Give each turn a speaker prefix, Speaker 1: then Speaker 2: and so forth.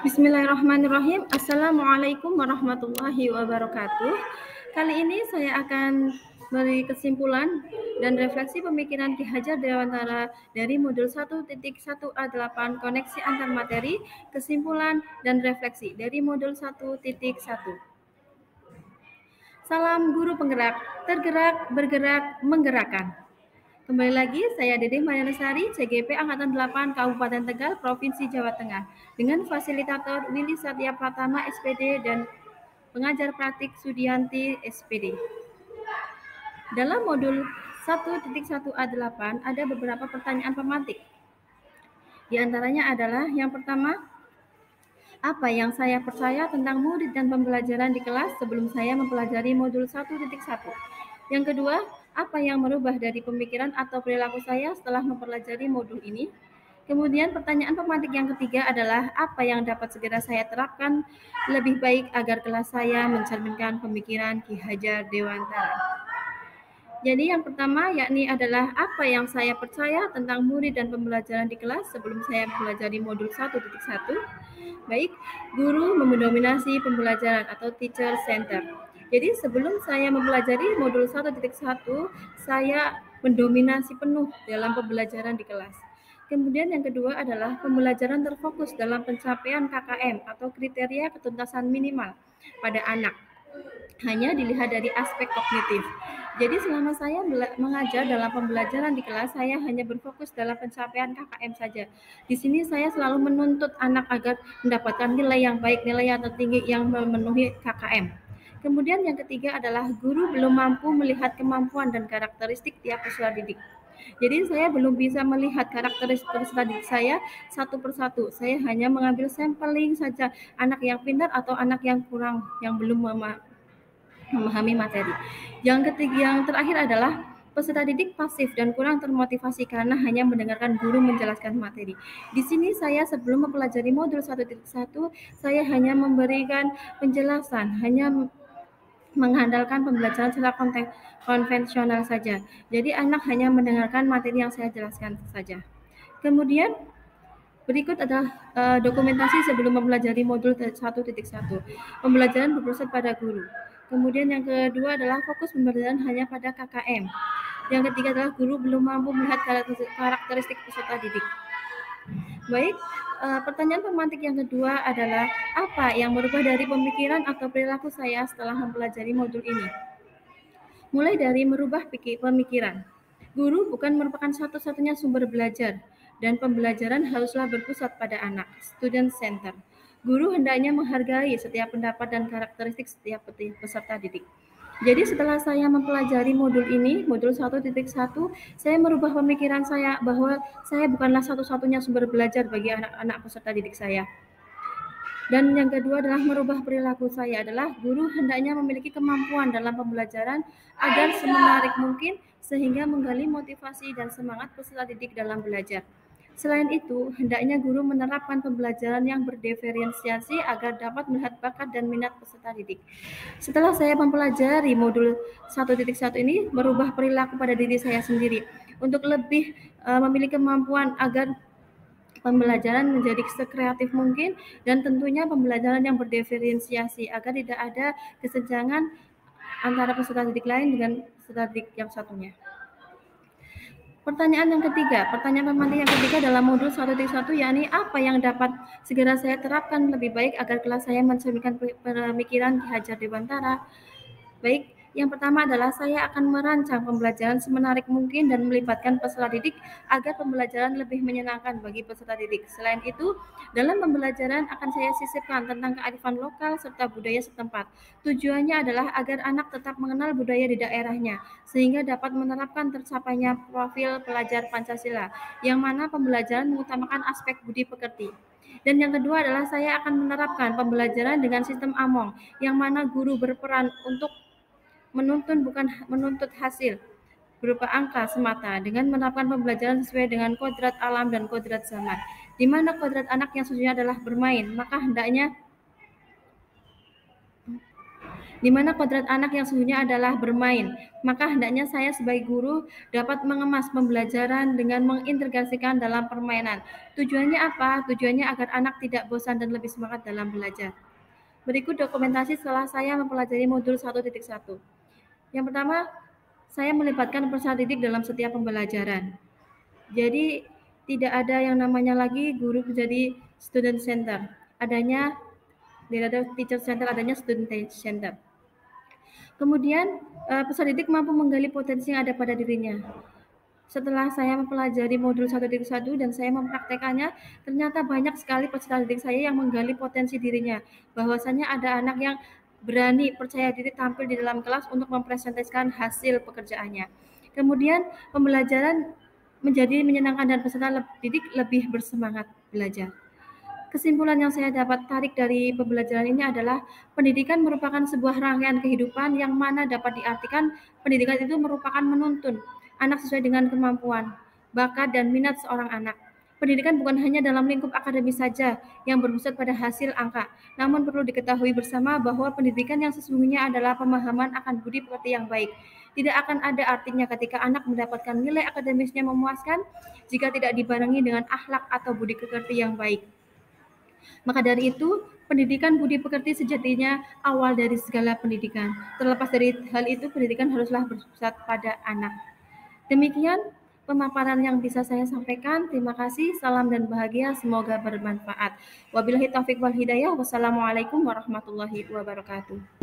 Speaker 1: Bismillahirrahmanirrahim. Assalamualaikum warahmatullahi wabarakatuh. Kali ini saya akan beri kesimpulan dan refleksi pemikiran Ki Hajar Dewantara dari modul 1.1A8 koneksi antar materi, kesimpulan dan refleksi dari modul 1.1. Salam guru penggerak, tergerak, bergerak, menggerakkan. Kembali lagi, saya Dedeh Marianasari, CGP Angkatan 8 Kabupaten Tegal, Provinsi Jawa Tengah, dengan fasilitator Willy Satya Pratama, SPD, dan pengajar praktik Sudianti, SPD. Dalam modul 1.1A8 ada beberapa pertanyaan pemantik. Di antaranya adalah yang pertama, apa yang saya percaya tentang murid dan pembelajaran di kelas sebelum saya mempelajari modul 1.1? Yang kedua, apa yang merubah dari pemikiran atau perilaku saya setelah mempelajari modul ini? Kemudian pertanyaan pemantik yang ketiga adalah apa yang dapat segera saya terapkan lebih baik agar kelas saya mencerminkan pemikiran Ki Hajar Dewantara. Jadi yang pertama yakni adalah apa yang saya percaya tentang murid dan pembelajaran di kelas sebelum saya mempelajari modul 1.1. Baik, guru mendominasi pembelajaran atau teacher center. Jadi sebelum saya mempelajari modul 1.1, saya mendominasi penuh dalam pembelajaran di kelas. Kemudian yang kedua adalah pembelajaran terfokus dalam pencapaian KKM atau kriteria ketuntasan minimal pada anak. Hanya dilihat dari aspek kognitif. Jadi selama saya mengajar dalam pembelajaran di kelas, saya hanya berfokus dalam pencapaian KKM saja. Di sini saya selalu menuntut anak agar mendapatkan nilai yang baik, nilai yang tertinggi yang memenuhi KKM. Kemudian yang ketiga adalah guru belum mampu melihat kemampuan dan karakteristik tiap peserta didik. Jadi saya belum bisa melihat karakteristik peserta didik saya satu persatu. Saya hanya mengambil sampling saja anak yang pintar atau anak yang kurang, yang belum memahami materi. Yang terakhir adalah peserta didik pasif dan kurang termotivasi karena hanya mendengarkan guru menjelaskan materi. Di sini saya sebelum mempelajari modul 1.1, saya hanya memberikan penjelasan, hanya mengandalkan pembelajaran secara konvensional saja. Jadi anak hanya mendengarkan materi yang saya jelaskan saja. Kemudian berikut adalah dokumentasi sebelum mempelajari modul 1.1. Pembelajaran berpusat pada guru. Kemudian yang kedua adalah fokus pembelajaran hanya pada KKM. Yang ketiga adalah guru belum mampu melihat karakteristik peserta didik. Baik, pertanyaan pemantik yang kedua adalah apa yang berubah dari pemikiran atau perilaku saya setelah mempelajari modul ini? Mulai dari merubah pemikiran. Guru bukan merupakan satu-satunya sumber belajar, dan pembelajaran haruslah berpusat pada anak, student center. Guru hendaknya menghargai setiap pendapat dan karakteristik setiap peserta didik. Jadi setelah saya mempelajari modul ini, modul 1.1, saya merubah pemikiran saya bahwa saya bukanlah satu-satunya sumber belajar bagi anak-anak peserta didik saya. Dan yang kedua adalah merubah perilaku saya adalah guru hendaknya memiliki kemampuan dalam pembelajaran agar semenarik mungkin sehingga menggali motivasi dan semangat peserta didik dalam belajar. Selain itu, hendaknya guru menerapkan pembelajaran yang berdiferensiasi agar dapat melihat bakat dan minat peserta didik. Setelah saya mempelajari modul 1.1 ini, merubah perilaku pada diri saya sendiri untuk lebih memiliki kemampuan agar pembelajaran menjadi sekreatif mungkin dan tentunya pembelajaran yang berdiferensiasi agar tidak ada kesenjangan antara peserta didik lain dengan peserta didik yang satunya. Pertanyaan pemantik yang ketiga dalam modul 1.1 yakni apa yang dapat segera saya terapkan lebih baik agar kelas saya mencerminkan pemikiran Ki Hajar Dewantara. Baik, yang pertama adalah saya akan merancang pembelajaran semenarik mungkin dan melibatkan peserta didik agar pembelajaran lebih menyenangkan bagi peserta didik. Selain itu, dalam pembelajaran akan saya sisipkan tentang kearifan lokal serta budaya setempat. Tujuannya adalah agar anak tetap mengenal budaya di daerahnya, sehingga dapat menerapkan tercapainya profil pelajar Pancasila, yang mana pembelajaran mengutamakan aspek budi pekerti. Dan yang kedua adalah saya akan menerapkan pembelajaran dengan sistem AMONG, yang mana guru berperan untuk menuntun bukan menuntut hasil berupa angka semata dengan menerapkan pembelajaran sesuai dengan kodrat alam dan kodrat zaman, di mana kodrat anak yang sesungguhnya adalah bermain, maka hendaknya di mana kodrat anak yang sesungguhnya adalah bermain. Maka hendaknya saya sebagai guru dapat mengemas pembelajaran dengan mengintegrasikan dalam permainan. Tujuannya apa? Tujuannya agar anak tidak bosan dan lebih semangat dalam belajar. Berikut dokumentasi setelah saya mempelajari modul 1.1. Yang pertama, saya melibatkan peserta didik dalam setiap pembelajaran. Jadi tidak ada yang namanya lagi guru menjadi student center. Tidak ada teacher center, adanya student center. Kemudian peserta didik mampu menggali potensi yang ada pada dirinya. Setelah saya mempelajari modul 1.1 dan saya mempraktekannya, ternyata banyak sekali peserta didik saya yang menggali potensi dirinya. Bahwasanya ada anak yang berani percaya diri tampil di dalam kelas untuk mempresentasikan hasil pekerjaannya. Kemudian pembelajaran menjadi menyenangkan dan peserta didik lebih bersemangat belajar. Kesimpulan yang saya dapat tarik dari pembelajaran ini adalah pendidikan merupakan sebuah rangkaian kehidupan yang mana dapat diartikan pendidikan itu merupakan menuntun anak sesuai dengan kemampuan, bakat, dan minat seorang anak. Pendidikan bukan hanya dalam lingkup akademis saja yang berpusat pada hasil angka, namun perlu diketahui bersama bahwa pendidikan yang sesungguhnya adalah pemahaman akan budi pekerti yang baik. Tidak akan ada artinya ketika anak mendapatkan nilai akademisnya memuaskan jika tidak dibarengi dengan akhlak atau budi pekerti yang baik. Maka dari itu, pendidikan budi pekerti sejatinya awal dari segala pendidikan. Terlepas dari hal itu, pendidikan haruslah berpusat pada anak. Demikian pemaparan yang bisa saya sampaikan. Terima kasih, salam dan bahagia, semoga bermanfaat. Wabillahi taufiq wal hidayah. Wassalamualaikum warahmatullahi wabarakatuh.